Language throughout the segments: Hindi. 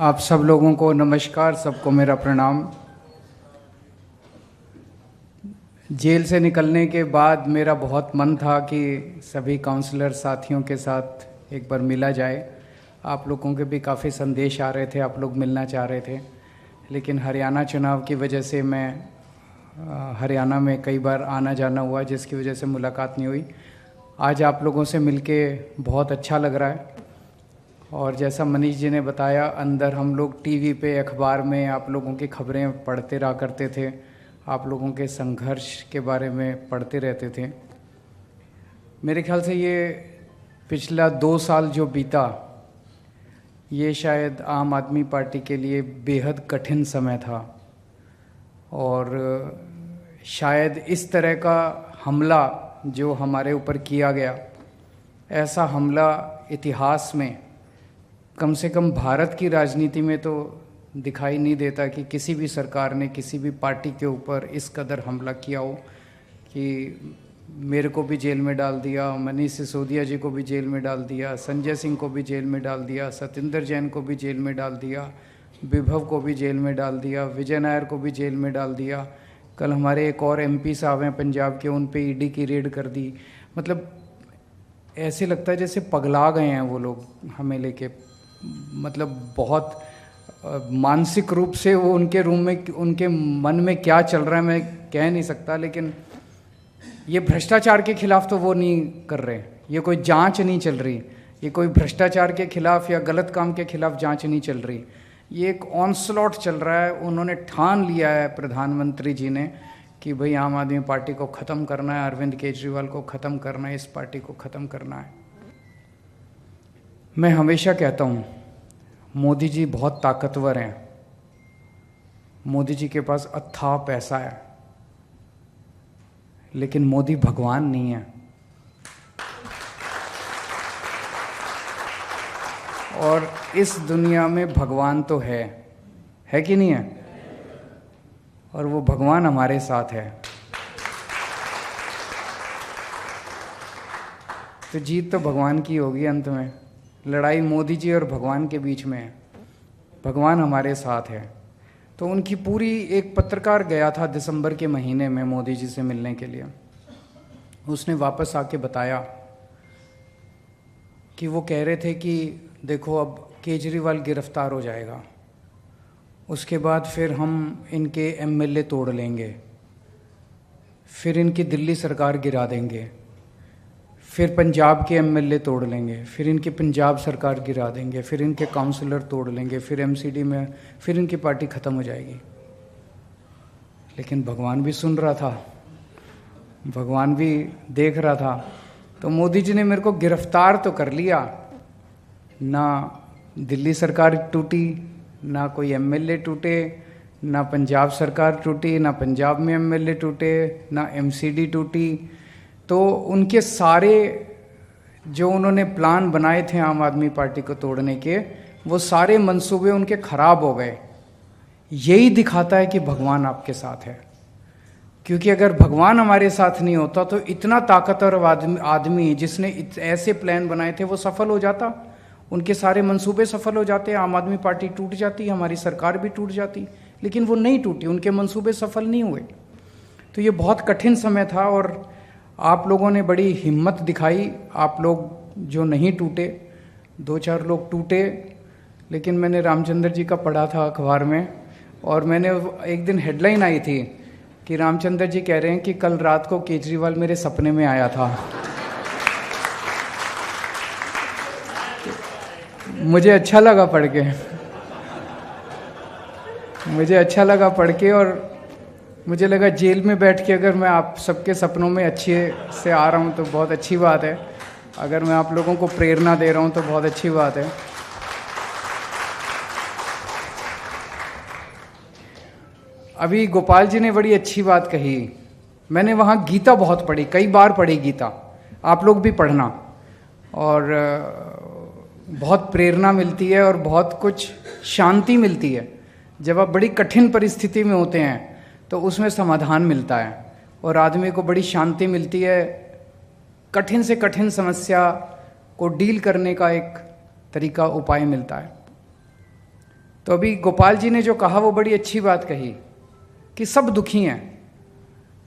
आप सब लोगों को नमस्कार, सबको मेरा प्रणाम। जेल से निकलने के बाद मेरा बहुत मन था कि सभी काउंसलर साथियों के साथ एक बार मिला जाए। आप लोगों के भी काफ़ी संदेश आ रहे थे, आप लोग मिलना चाह रहे थे, लेकिन हरियाणा चुनाव की वजह से मैं हरियाणा में कई बार आना जाना हुआ, जिसकी वजह से मुलाकात नहीं हुई। आज आप लोगों से मिलके बहुत अच्छा लग रहा है। और जैसा मनीष जी ने बताया, अंदर हम लोग टीवी पे, अखबार में आप लोगों की खबरें पढ़ते रहा करते थे, आप लोगों के संघर्ष के बारे में पढ़ते रहते थे। मेरे ख्याल से ये पिछला 2 साल जो बीता, ये शायद आम आदमी पार्टी के लिए बेहद कठिन समय था। और शायद इस तरह का हमला जो हमारे ऊपर किया गया, ऐसा हमला इतिहास में, कम से कम भारत की राजनीति में तो दिखाई नहीं देता कि किसी भी सरकार ने किसी भी पार्टी के ऊपर इस कदर हमला किया हो कि मेरे को भी जेल में डाल दिया, मनीष सिसोदिया जी को भी जेल में डाल दिया, संजय सिंह को भी जेल में डाल दिया, सत्येंद्र जैन को भी जेल में डाल दिया, विभव को भी जेल में डाल दिया, विजय नायर को भी जेल में डाल दिया। कल हमारे एक और एमपी साहब हैं पंजाब के, उन पे ईडी की रेड कर दी। मतलब ऐसे लगता है जैसे पगला गए हैं वो लोग हमें लेके। मतलब बहुत मानसिक रूप से वो उनके रूम में, उनके मन में क्या चल रहा है मैं कह नहीं सकता। लेकिन ये भ्रष्टाचार के खिलाफ तो वो नहीं कर रहे, ये कोई जांच नहीं चल रही, ये कोई भ्रष्टाचार के खिलाफ या गलत काम के खिलाफ जांच नहीं चल रही, ये एक ऑनस्लॉट चल रहा है। उन्होंने ठान लिया है प्रधानमंत्री जी ने कि भाई आम आदमी पार्टी को ख़त्म करना है, अरविंद केजरीवाल को ख़त्म करना है, इस पार्टी को ख़त्म करना है। मैं हमेशा कहता हूँ मोदी जी बहुत ताकतवर हैं, मोदी जी के पास अथाह पैसा है, लेकिन मोदी भगवान नहीं है। और इस दुनिया में भगवान तो है कि नहीं है? और वो भगवान हमारे साथ है। तो जीत तो भगवान की होगी अंत में। लड़ाई मोदी जी और भगवान के बीच में है, भगवान हमारे साथ है। तो उनकी पूरी, एक पत्रकार गया था दिसंबर के महीने में मोदी जी से मिलने के लिए, उसने वापस आके बताया कि वो कह रहे थे कि देखो अब केजरीवाल गिरफ्तार हो जाएगा, उसके बाद फिर हम इनके एमएलए तोड़ लेंगे, फिर इनकी दिल्ली सरकार गिरा देंगे, फिर पंजाब के एमएलए तोड़ लेंगे, फिर इनकी पंजाब सरकार गिरा देंगे, फिर इनके काउंसलर तोड़ लेंगे, फिर एमसीडी में फिर इनकी पार्टी ख़त्म हो जाएगी। लेकिन भगवान भी सुन रहा था, भगवान भी देख रहा था। तो मोदी जी ने मेरे को गिरफ्तार तो कर लिया, ना दिल्ली सरकार टूटी, ना कोई एमएलए टूटे, ना पंजाब सरकार टूटी, ना पंजाब में एमएलए टूटे, ना एमसीडी टूटी। तो उनके सारे जो उन्होंने प्लान बनाए थे आम आदमी पार्टी को तोड़ने के, वो सारे मंसूबे उनके खराब हो गए। यही दिखाता है कि भगवान आपके साथ है। क्योंकि अगर भगवान हमारे साथ नहीं होता तो इतना ताकतवर आदमी जिसने ऐसे प्लान बनाए थे वो सफल हो जाता, उनके सारे मंसूबे सफल हो जाते, आम आदमी पार्टी टूट जाती, हमारी सरकार भी टूट जाती। लेकिन वो नहीं टूटी, उनके मंसूबे सफल नहीं हुए। तो ये बहुत कठिन समय था और आप लोगों ने बड़ी हिम्मत दिखाई। आप लोग जो नहीं टूटे, 2-4 लोग टूटे, लेकिन मैंने रामचंद्र जी का पढ़ा था अखबार में, और मैंने एक दिन हेडलाइन आई थी कि रामचंद्र जी कह रहे हैं कि कल रात को केजरीवाल मेरे सपने में आया था। मुझे अच्छा लगा पढ़ के, मुझे अच्छा लगा पढ़ के, और मुझे लगा जेल में बैठ के अगर मैं आप सबके सपनों में अच्छे से आ रहा हूँ तो बहुत अच्छी बात है। अगर मैं आप लोगों को प्रेरणा दे रहा हूँ तो बहुत अच्छी बात है। अभी गोपाल जी ने बड़ी अच्छी बात कही। मैंने वहाँ गीता बहुत पढ़ी, कई बार पढ़ी गीता, आप लोग भी पढ़ना, और बहुत प्रेरणा मिलती है और बहुत कुछ शांति मिलती है। जब आप बड़ी कठिन परिस्थिति में होते हैं तो उसमें समाधान मिलता है और आदमी को बड़ी शांति मिलती है। कठिन से कठिन समस्या को डील करने का एक तरीका, उपाय मिलता है। तो अभी गोपाल जी ने जो कहा वो बड़ी अच्छी बात कही कि सब दुखी हैं।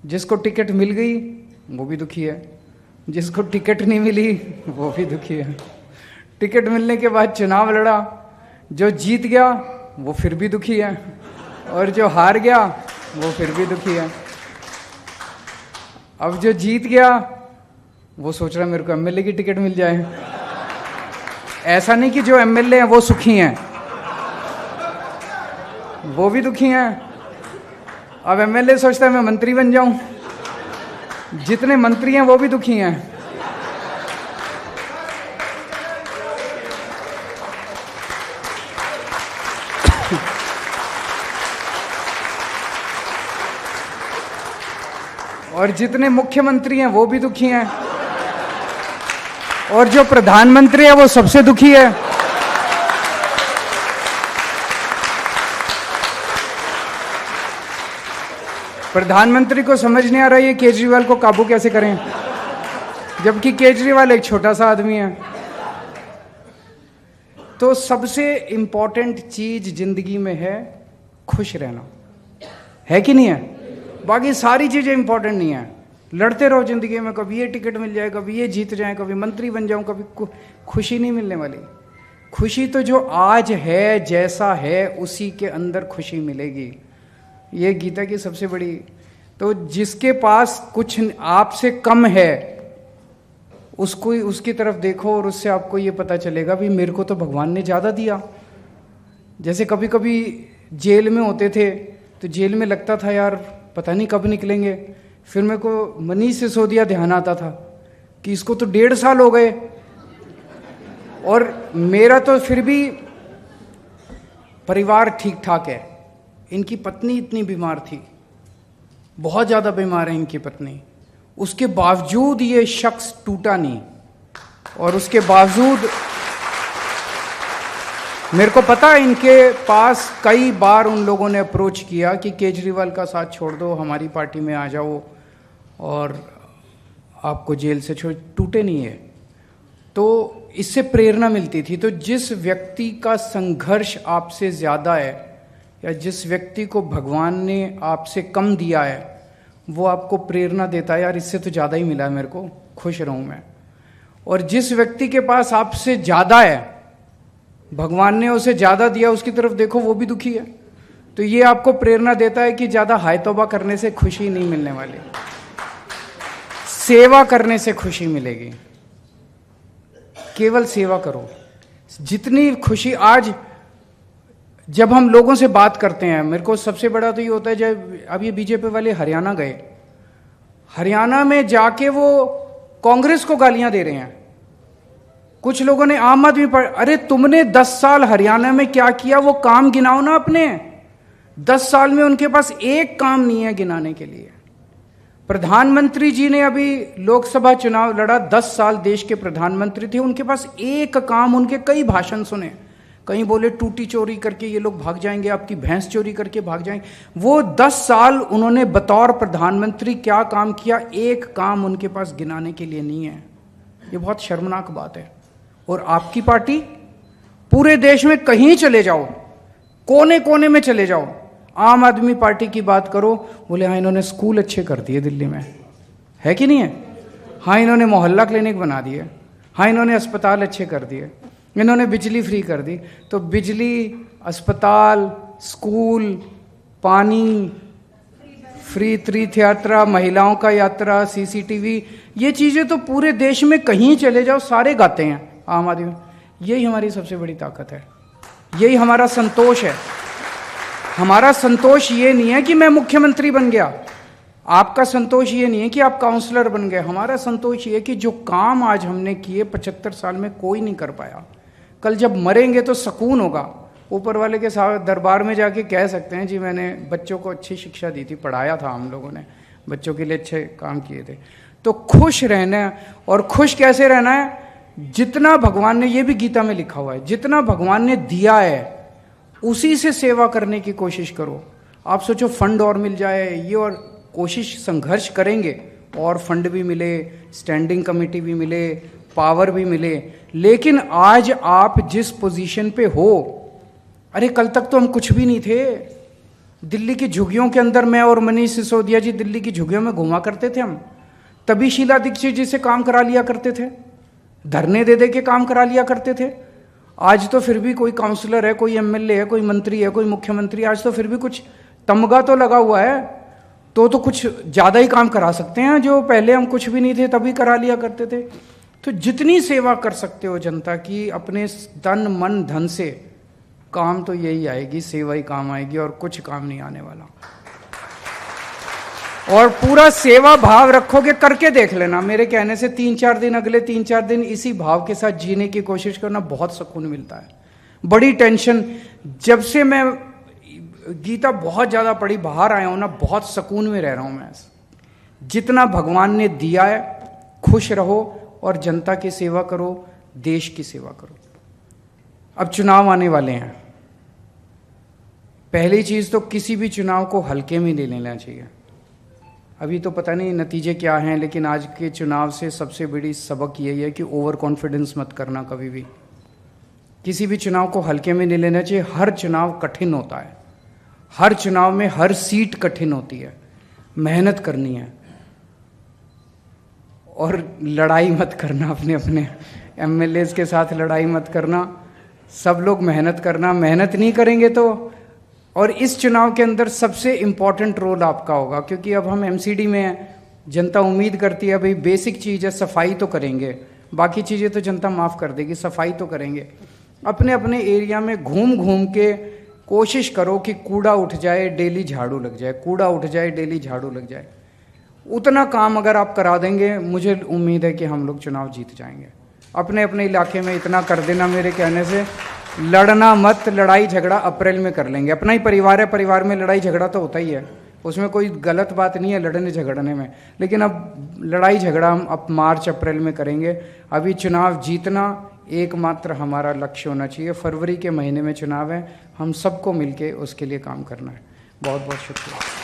जिसको टिकट मिल गई वो भी दुखी है, जिसको टिकट नहीं मिली वो भी दुखी है। टिकट मिलने के बाद चुनाव लड़ा, जो जीत गया वो फिर भी दुखी है, और जो हार गया वो फिर भी दुखी है। अब जो जीत गया वो सोच रहा है मेरे को एमएलए की टिकट मिल जाए। ऐसा नहीं कि जो एमएलए हैं वो सुखी हैं, वो भी दुखी हैं। अब एमएलए सोचता है मैं मंत्री बन जाऊं, जितने मंत्री हैं वो भी दुखी हैं। और जितने मुख्यमंत्री हैं वो भी दुखी हैं, और जो प्रधानमंत्री है वो सबसे दुखी है। प्रधानमंत्री को समझ नहीं आ रहा है केजरीवाल को काबू कैसे करें, जबकि केजरीवाल एक छोटा सा आदमी है। तो सबसे इंपॉर्टेंट चीज जिंदगी में है खुश रहना, है कि नहीं है? बाकी सारी चीजें इंपॉर्टेंट नहीं है। लड़ते रहो जिंदगी में, कभी ये टिकट मिल जाए, कभी ये जीत जाए, कभी मंत्री बन जाऊं, कभी खुशी नहीं मिलने वाली। खुशी तो जो आज है, जैसा है उसी के अंदर खुशी मिलेगी। ये गीता की सबसे बड़ी। तो जिसके पास कुछ आपसे कम है उसको, उसकी तरफ देखो और उससे आपको ये पता चलेगा भी मेरे को तो भगवान ने ज़्यादा दिया। जैसे कभी कभी जेल में होते थे तो जेल में लगता था यार पता नहीं कब निकलेंगे, फिर मेरे को मनीष सिसोदिया ध्यान आता था कि इसको तो 1.5 साल हो गए, और मेरा तो फिर भी परिवार ठीक ठाक है। इनकी पत्नी इतनी बीमार थी, बहुत ज़्यादा बीमार है इनकी पत्नी, उसके बावजूद ये शख्स टूटा नहीं। और उसके बावजूद मेरे को पता है इनके पास कई बार उन लोगों ने अप्रोच किया कि केजरीवाल का साथ छोड़ दो, हमारी पार्टी में आ जाओ और आपको जेल से छोड़, टूटे नहीं है। तो इससे प्रेरणा मिलती थी। तो जिस व्यक्ति का संघर्ष आपसे ज़्यादा है या जिस व्यक्ति को भगवान ने आपसे कम दिया है वो आपको प्रेरणा देता है, यार इससे तो ज़्यादा ही मिला है मेरे को, खुश रहूँ मैं। और जिस व्यक्ति के पास आपसे ज़्यादा है, भगवान ने उसे ज़्यादा दिया, उसकी तरफ देखो वो भी दुखी है। तो ये आपको प्रेरणा देता है कि ज़्यादा हाय तौबा करने से खुशी नहीं मिलने वाली, सेवा करने से खुशी मिलेगी। केवल सेवा करो। जितनी खुशी आज जब हम लोगों से बात करते हैं, मेरे को सबसे बड़ा तो ये होता है जब अब ये बीजेपी वाले हरियाणा गए, हरियाणा में जाके वो कांग्रेस को गालियां दे रहे हैं। कुछ लोगों ने आम आदमी पर, अरे तुमने 10 साल हरियाणा में क्या किया वो काम गिनाओ ना अपने। 10 साल में उनके पास एक काम नहीं है गिनाने के लिए। प्रधानमंत्री जी ने अभी लोकसभा चुनाव लड़ा, 10 साल देश के प्रधानमंत्री थे, उनके पास एक काम, उनके कई भाषण सुने। कहीं बोले टूटी चोरी करके ये लोग भाग जाएंगे, आपकी भैंस चोरी करके भाग जाएंगे। वो 10 साल उन्होंने बतौर प्रधानमंत्री क्या काम किया, एक काम उनके पास गिनाने के लिए नहीं है। ये बहुत शर्मनाक बात है। और आपकी पार्टी, पूरे देश में कहीं चले जाओ, कोने कोने में चले जाओ, आम आदमी पार्टी की बात करो, बोले हाँ इन्होंने स्कूल अच्छे कर दिए दिल्ली में, है कि नहीं है? हाँ इन्होंने मोहल्ला क्लिनिक बना दिए, हाँ इन्होंने अस्पताल अच्छे कर दिए, इन्होंने बिजली फ्री कर दी। तो बिजली, अस्पताल, स्कूल, पानी, फ्री तीर्थ यात्रा, महिलाओं का यात्रा, सीसीटीवी, ये चीज़ें तो पूरे देश में कहीं चले जाओ सारे गाते हैं आम आदमी। यही हमारी सबसे बड़ी ताकत है, यही हमारा संतोष है। हमारा संतोष ये नहीं है कि मैं मुख्यमंत्री बन गया, आपका संतोष ये नहीं है कि आप काउंसलर बन गए। हमारा संतोष ये है कि जो काम आज हमने किए 75 साल में कोई नहीं कर पाया, कल जब मरेंगे तो सुकून होगा। ऊपर वाले के साथ दरबार में जाके कह सकते हैं जी मैंने बच्चों को अच्छी शिक्षा दी थी, पढ़ाया था, हम लोगों ने बच्चों के लिए अच्छे काम किए थे। तो खुश रहना है। और खुश कैसे रहना है? जितना भगवान ने, ये भी गीता में लिखा हुआ है, जितना भगवान ने दिया है उसी से सेवा करने की कोशिश करो। आप सोचो फंड और मिल जाए ये, और कोशिश संघर्ष करेंगे और फंड भी मिले, स्टैंडिंग कमेटी भी मिले, पावर भी मिले। लेकिन आज आप जिस पोजीशन पे हो अरे कल तक तो हम कुछ भी नहीं थे। दिल्ली की झुग्गियों के अंदर मैं और मनीष सिसोदिया जी दिल्ली की झुग्गियों में घुमा करते थे हम, तभी शीला दीक्षित जी से काम करा लिया करते थे, धरने दे दे के काम करा लिया करते थे। आज तो फिर भी कोई काउंसलर है, कोई एमएलए है, कोई मंत्री है, कोई मुख्यमंत्री, आज तो फिर भी कुछ तमगा तो लगा हुआ है, तो कुछ ज़्यादा ही काम करा सकते हैं, जो पहले हम कुछ भी नहीं थे तभी करा लिया करते थे। तो जितनी सेवा कर सकते हो जनता की अपने तन मन धन से, काम तो यही आएगी, सेवा ही काम आएगी और कुछ काम नहीं आने वाला। और पूरा सेवा भाव रखोगे, करके देख लेना, मेरे कहने से 3-4 दिन, अगले 3-4 दिन इसी भाव के साथ जीने की कोशिश करना, बहुत सुकून मिलता है। बड़ी टेंशन, जब से मैं गीता बहुत ज़्यादा पढ़ी, बाहर आया हूं ना, बहुत सुकून में रह रहा हूं मैं। जितना भगवान ने दिया है, खुश रहो और जनता की सेवा करो, देश की सेवा करो। अब चुनाव आने वाले हैं, पहली चीज तो किसी भी चुनाव को हल्के में नहीं लेना चाहिए। अभी तो पता नहीं नतीजे क्या हैं, लेकिन आज के चुनाव से सबसे बड़ी सबक यही है कि ओवर कॉन्फिडेंस मत करना कभी भी। किसी भी चुनाव को हल्के में नहीं लेना चाहिए। हर चुनाव कठिन होता है, हर चुनाव में हर सीट कठिन होती है, मेहनत करनी है और लड़ाई मत करना, अपने अपने एमएलएज के साथ लड़ाई मत करना, सब लोग मेहनत करना। मेहनत नहीं करेंगे तो, और इस चुनाव के अंदर सबसे इम्पॉर्टेंट रोल आपका होगा, क्योंकि अब हम एमसीडी में हैं, जनता उम्मीद करती है भाई बेसिक चीज़ है, सफाई तो करेंगे, बाकी चीज़ें तो जनता माफ़ कर देगी, सफाई तो करेंगे। अपने अपने एरिया में घूम घूम के कोशिश करो कि कूड़ा उठ जाए, डेली झाड़ू लग जाए, कूड़ा उठ जाए, डेली झाड़ू लग जाए। उतना काम अगर आप करा देंगे, मुझे उम्मीद है कि हम लोग चुनाव जीत जाएंगे। अपने अपने इलाके में इतना कर देना, मेरे कहने से लड़ना मत, लड़ाई झगड़ा अप्रैल में कर लेंगे। अपना ही परिवार है, परिवार में लड़ाई झगड़ा तो होता ही है, उसमें कोई गलत बात नहीं है लड़ने झगड़ने में, लेकिन अब लड़ाई झगड़ा हम अब मार्च अप्रैल में करेंगे। अभी चुनाव जीतना एकमात्र हमारा लक्ष्य होना चाहिए। फरवरी के महीने में चुनाव है, हम सबको मिलके उसके लिए काम करना है। बहुत बहुत शुक्रिया।